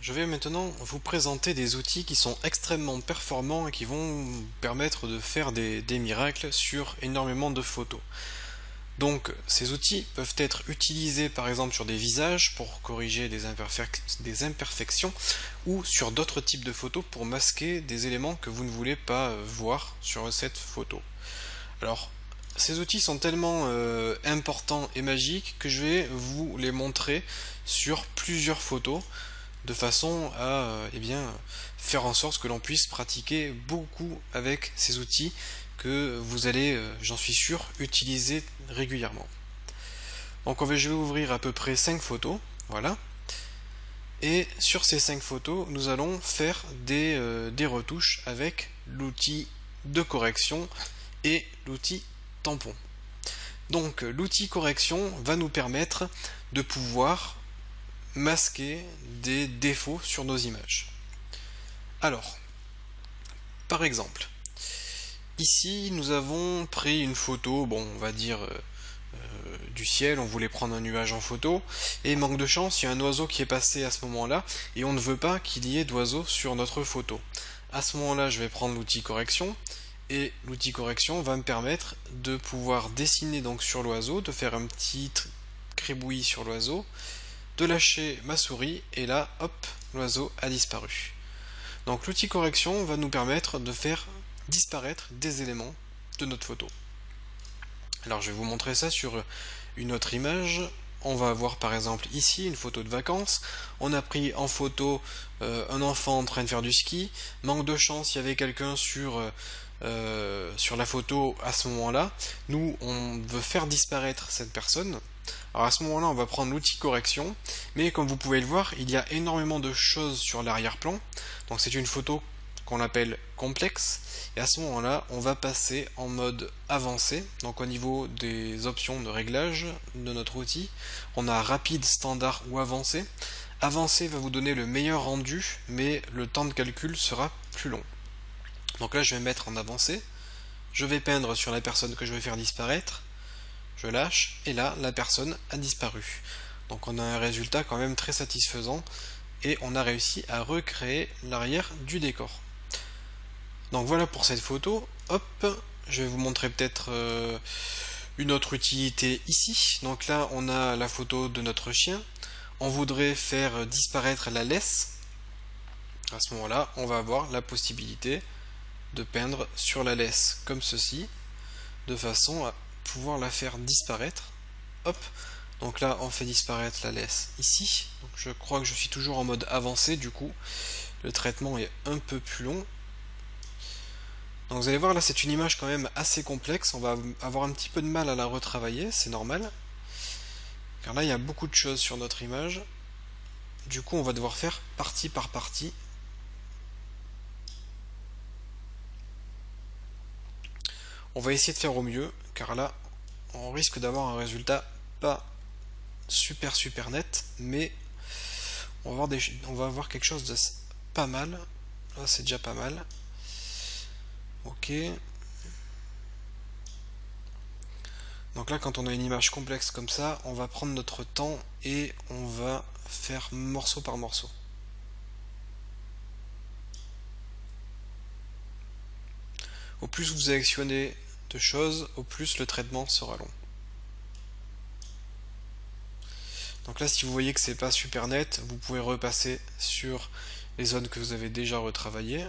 je vais maintenant vous présenter des outils qui sont extrêmement performants et qui vont permettre de faire des miracles sur énormément de photos. Donc ces outils peuvent être utilisés par exemple sur des visages pour corriger des imperfections ou sur d'autres types de photos pour masquer des éléments que vous ne voulez pas voir sur cette photo. Alors ces outils sont tellement importants et magiques que je vais vous les montrer sur plusieurs photos de façon à faire en sorte que l'on puisse pratiquer beaucoup avec ces outils que vous allez, j'en suis sûr, utiliser régulièrement. Donc je vais ouvrir à peu près 5 photos, voilà. Et sur ces 5 photos, nous allons faire des retouches avec l'outil de correction et l'outil tampon. Donc l'outil correction va nous permettre de pouvoir masquer des défauts sur nos images. Alors, par exemple, ici nous avons pris une photo, bon on va dire du ciel, on voulait prendre un nuage en photo, et manque de chance, il y a un oiseau qui est passé à ce moment-là, et on ne veut pas qu'il y ait d'oiseau sur notre photo. À ce moment-là, je vais prendre l'outil correction, et l'outil correction va me permettre de pouvoir dessiner donc sur l'oiseau, de faire un petit cribouillis sur l'oiseau, de lâcher ma souris, et là, hop, l'oiseau a disparu. Donc l'outil correction va nous permettre de faire disparaître des éléments de notre photo. Alors je vais vous montrer ça sur une autre image. On va avoir par exemple ici une photo de vacances. On a pris en photo un enfant en train de faire du ski. Manque de chance, il y avait quelqu'un sur la photo à ce moment-là. Nous, on veut faire disparaître cette personne. Alors à ce moment-là, on va prendre l'outil correction, mais comme vous pouvez le voir, il y a énormément de choses sur l'arrière-plan. Donc c'est une photo qu'on appelle complexe, et à ce moment-là, on va passer en mode avancé. Donc au niveau des options de réglage de notre outil, on a rapide, standard ou avancé. Avancé va vous donner le meilleur rendu, mais le temps de calcul sera plus long. Donc là, je vais mettre en avancé. Je vais peindre sur la personne que je vais faire disparaître. Je lâche, et là, la personne a disparu. Donc on a un résultat quand même très satisfaisant, et on a réussi à recréer l'arrière du décor. Donc voilà pour cette photo. Hop, je vais vous montrer peut-être une autre utilité ici. Donc là, on a la photo de notre chien. On voudrait faire disparaître la laisse. À ce moment-là, on va avoir la possibilité de peindre sur la laisse comme ceci, de façon à pouvoir la faire disparaître. Hop, donc là on fait disparaître la laisse ici. Donc je crois que je suis toujours en mode avancé, du coup le traitement est un peu plus long. Donc vous allez voir, là c'est une image quand même assez complexe, on va avoir un petit peu de mal à la retravailler, c'est normal, car là il y a beaucoup de choses sur notre image. Du coup on va devoir faire partie par partie. On va essayer de faire au mieux, car là, on risque d'avoir un résultat pas super net, mais on va avoir quelque chose de pas mal. Là, c'est déjà pas mal. Ok. Donc là, quand on a une image complexe comme ça, on va prendre notre temps et on va faire morceau par morceau. Au plus vous sélectionnez de choses, au plus le traitement sera long. Donc là, si vous voyez que c'est pas super net, vous pouvez repasser sur les zones que vous avez déjà retravaillées.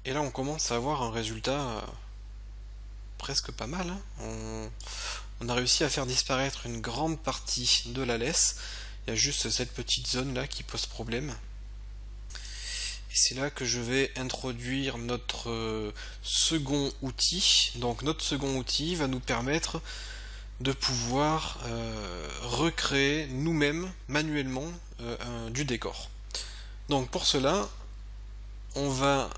Et là, on commence à avoir un résultat presque pas mal, hein. On a réussi à faire disparaître une grande partie de la laisse. Il y a juste cette petite zone là qui pose problème. Et c'est là que je vais introduire notre second outil. Donc notre second outil va nous permettre de pouvoir recréer nous-mêmes manuellement du décor. Donc pour cela, on va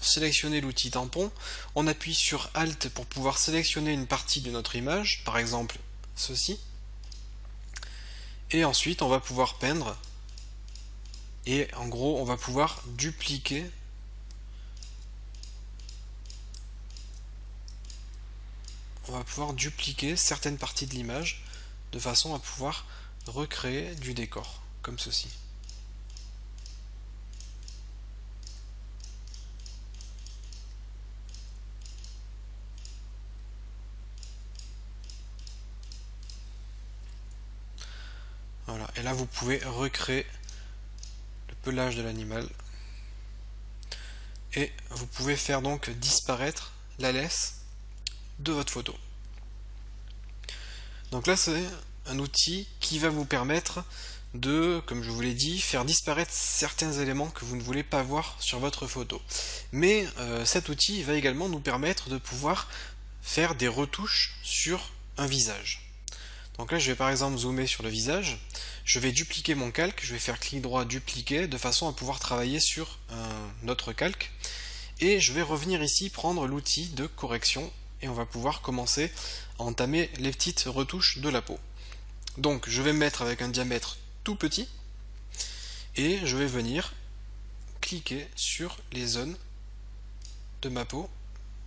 sélectionner l'outil tampon, on appuie sur Alt pour pouvoir sélectionner une partie de notre image, par exemple ceci, et ensuite on va pouvoir peindre et en gros on va pouvoir dupliquer certaines parties de l'image de façon à pouvoir recréer du décor comme ceci. Voilà, et là vous pouvez recréer le pelage de l'animal et vous pouvez faire donc disparaître la laisse de votre photo. Donc là c'est un outil qui va vous permettre de, comme je vous l'ai dit, faire disparaître certains éléments que vous ne voulez pas voir sur votre photo. Mais cet outil va également nous permettre de pouvoir faire des retouches sur un visage. Donc là je vais par exemple zoomer sur le visage, je vais dupliquer mon calque, je vais faire clic droit dupliquer de façon à pouvoir travailler sur un autre calque, et je vais revenir ici prendre l'outil de correction et on va pouvoir commencer à entamer les petites retouches de la peau. Donc je vais me mettre avec un diamètre tout petit et je vais venir cliquer sur les zones de ma peau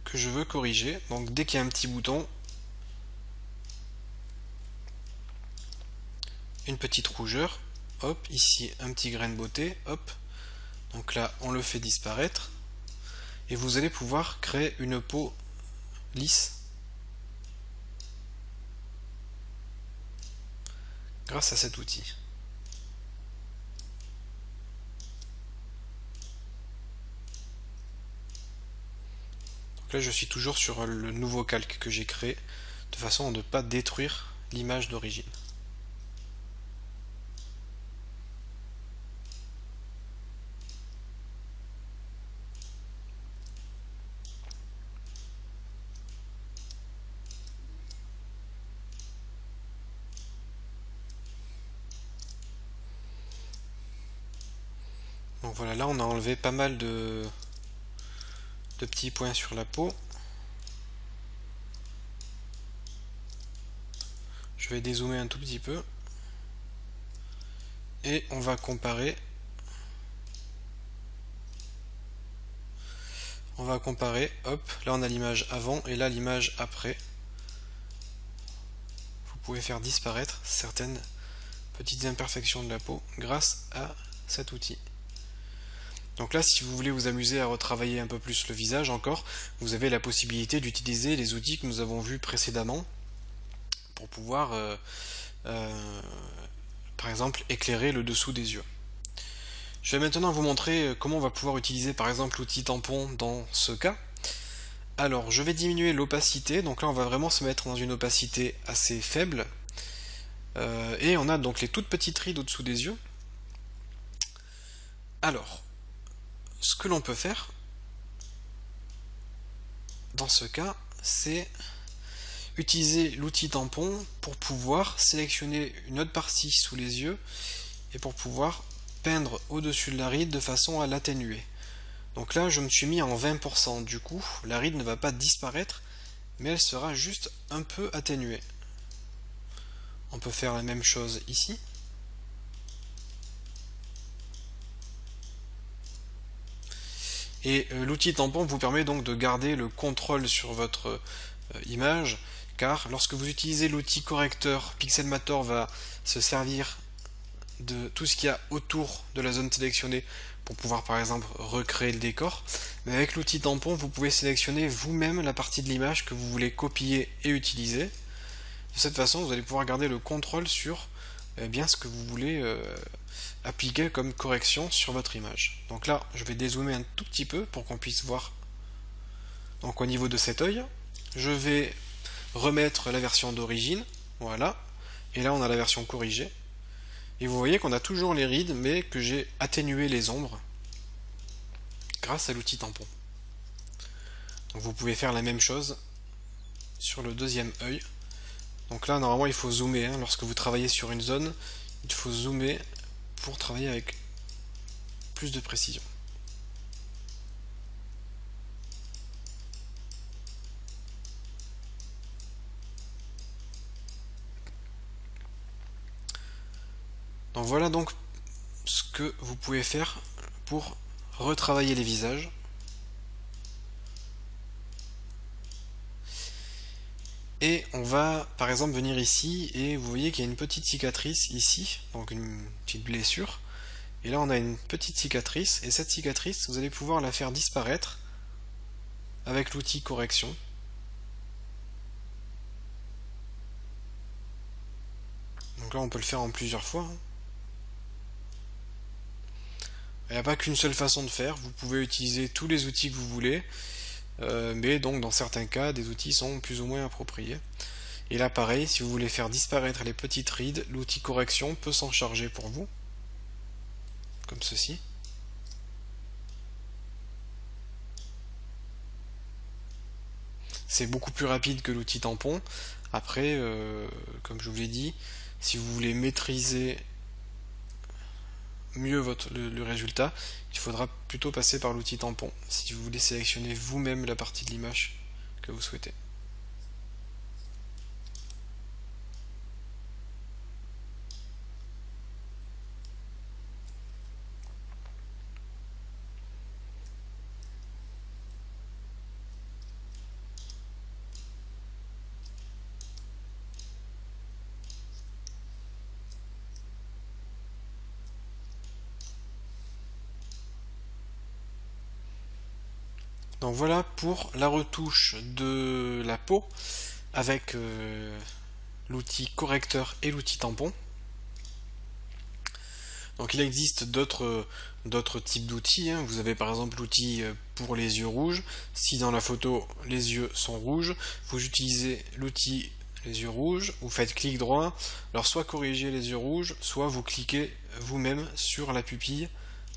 que je veux corriger. Donc dès qu'il y a un petit bouton, une petite rougeur, hop, ici un petit grain de beauté, hop, donc là on le fait disparaître et vous allez pouvoir créer une peau lisse grâce à cet outil. Donc là je suis toujours sur le nouveau calque que j'ai créé de façon à ne pas détruire l'image d'origine. Donc voilà, là on a enlevé pas mal de petits points sur la peau. Je vais dézoomer un tout petit peu. Et on va comparer. Hop, là on a l'image avant et là l'image après. Vous pouvez faire disparaître certaines petites imperfections de la peau grâce à cet outil. Donc là, si vous voulez vous amuser à retravailler un peu plus le visage encore, vous avez la possibilité d'utiliser les outils que nous avons vus précédemment pour pouvoir, par exemple, éclairer le dessous des yeux. Je vais maintenant vous montrer comment on va pouvoir utiliser par exemple l'outil tampon dans ce cas. Alors, je vais diminuer l'opacité, donc là on va vraiment se mettre dans une opacité assez faible. Et on a donc les toutes petites rides au-dessous des yeux. Alors, ce que l'on peut faire dans ce cas, c'est utiliser l'outil tampon pour pouvoir sélectionner une autre partie sous les yeux et pour pouvoir peindre au-dessus de la ride de façon à l'atténuer. Donc là je me suis mis en 20%, du coup la ride ne va pas disparaître mais elle sera juste un peu atténuée. On peut faire la même chose ici. Et l'outil tampon vous permet donc de garder le contrôle sur votre image, car lorsque vous utilisez l'outil correcteur, Pixelmator va se servir de tout ce qu'il y a autour de la zone sélectionnée pour pouvoir par exemple recréer le décor. Mais avec l'outil tampon, vous pouvez sélectionner vous-même la partie de l'image que vous voulez copier et utiliser. De cette façon, vous allez pouvoir garder le contrôle sur bien ce que vous voulez appliquer comme correction sur votre image. Donc là, je vais dézoomer un tout petit peu pour qu'on puisse voir. Donc au niveau de cet œil, je vais remettre la version d'origine, voilà, et là on a la version corrigée. Et vous voyez qu'on a toujours les rides, mais que j'ai atténué les ombres grâce à l'outil tampon. Donc vous pouvez faire la même chose sur le deuxième œil. Donc là, normalement, il faut zoomer. Hein. Lorsque vous travaillez sur une zone, il faut zoomer pour travailler avec plus de précision. Donc voilà donc ce que vous pouvez faire pour retravailler les visages. Et on va par exemple venir ici et vous voyez qu'il y a une petite cicatrice ici, donc une petite blessure. Et là on a une petite cicatrice, et cette cicatrice vous allez pouvoir la faire disparaître avec l'outil correction. Donc là on peut le faire en plusieurs fois. Il n'y a pas qu'une seule façon de faire, vous pouvez utiliser tous les outils que vous voulez. Mais donc dans certains cas, des outils sont plus ou moins appropriés. Et là pareil, si vous voulez faire disparaître les petites rides, l'outil correction peut s'en charger pour vous, comme ceci. C'est beaucoup plus rapide que l'outil tampon. Après, comme je vous l'ai dit, si vous voulez maîtriser mieux le résultat, il faudra plutôt passer par l'outil tampon, si vous voulez sélectionner vous-même la partie de l'image que vous souhaitez. Donc voilà pour la retouche de la peau avec l'outil correcteur et l'outil tampon. Donc il existe d'autres types d'outils, hein. Vous avez par exemple l'outil pour les yeux rouges. Si dans la photo les yeux sont rouges, vous utilisez l'outil les yeux rouges, vous faites clic droit, alors soit corriger les yeux rouges, soit vous cliquez vous-même sur la pupille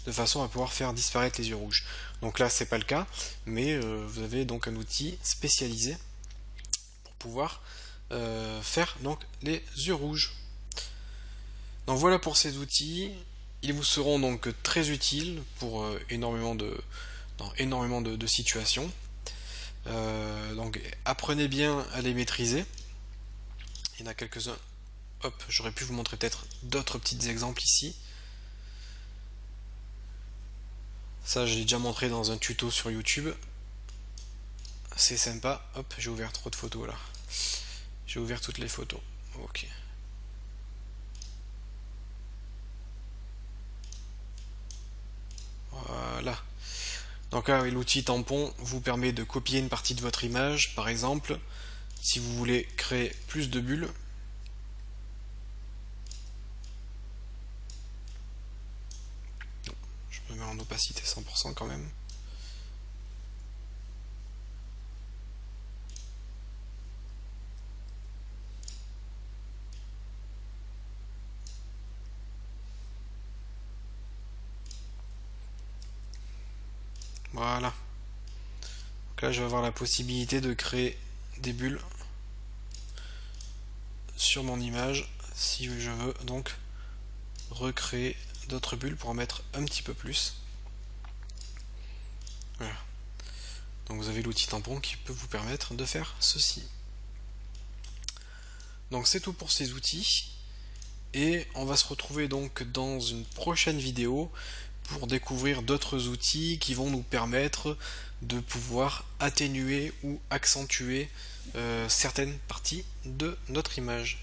de façon à pouvoir faire disparaître les yeux rouges. Donc là c'est pas le cas, mais vous avez donc un outil spécialisé pour pouvoir faire donc les yeux rouges. Donc voilà pour ces outils, ils vous seront donc très utiles pour dans énormément de situations. Donc apprenez bien à les maîtriser. Il y en a quelques-uns. Hop, j'aurais pu vous montrer peut-être d'autres petits exemples ici. Ça, je l'ai déjà montré dans un tuto sur YouTube. C'est sympa. Hop, j'ai ouvert trop de photos là. J'ai ouvert toutes les photos. Ok. Voilà. Donc là, l'outil tampon vous permet de copier une partie de votre image. Par exemple, si vous voulez créer plus de bulles, je me mets en opacité 100% quand même. Voilà. Donc là, je vais avoir la possibilité de créer des bulles sur mon image si je veux donc recréer d'autres bulles pour en mettre un petit peu plus. Voilà. Donc vous avez l'outil tampon qui peut vous permettre de faire ceci. Donc c'est tout pour ces outils et on va se retrouver donc dans une prochaine vidéo pour découvrir d'autres outils qui vont nous permettre de pouvoir atténuer ou accentuer certaines parties de notre image.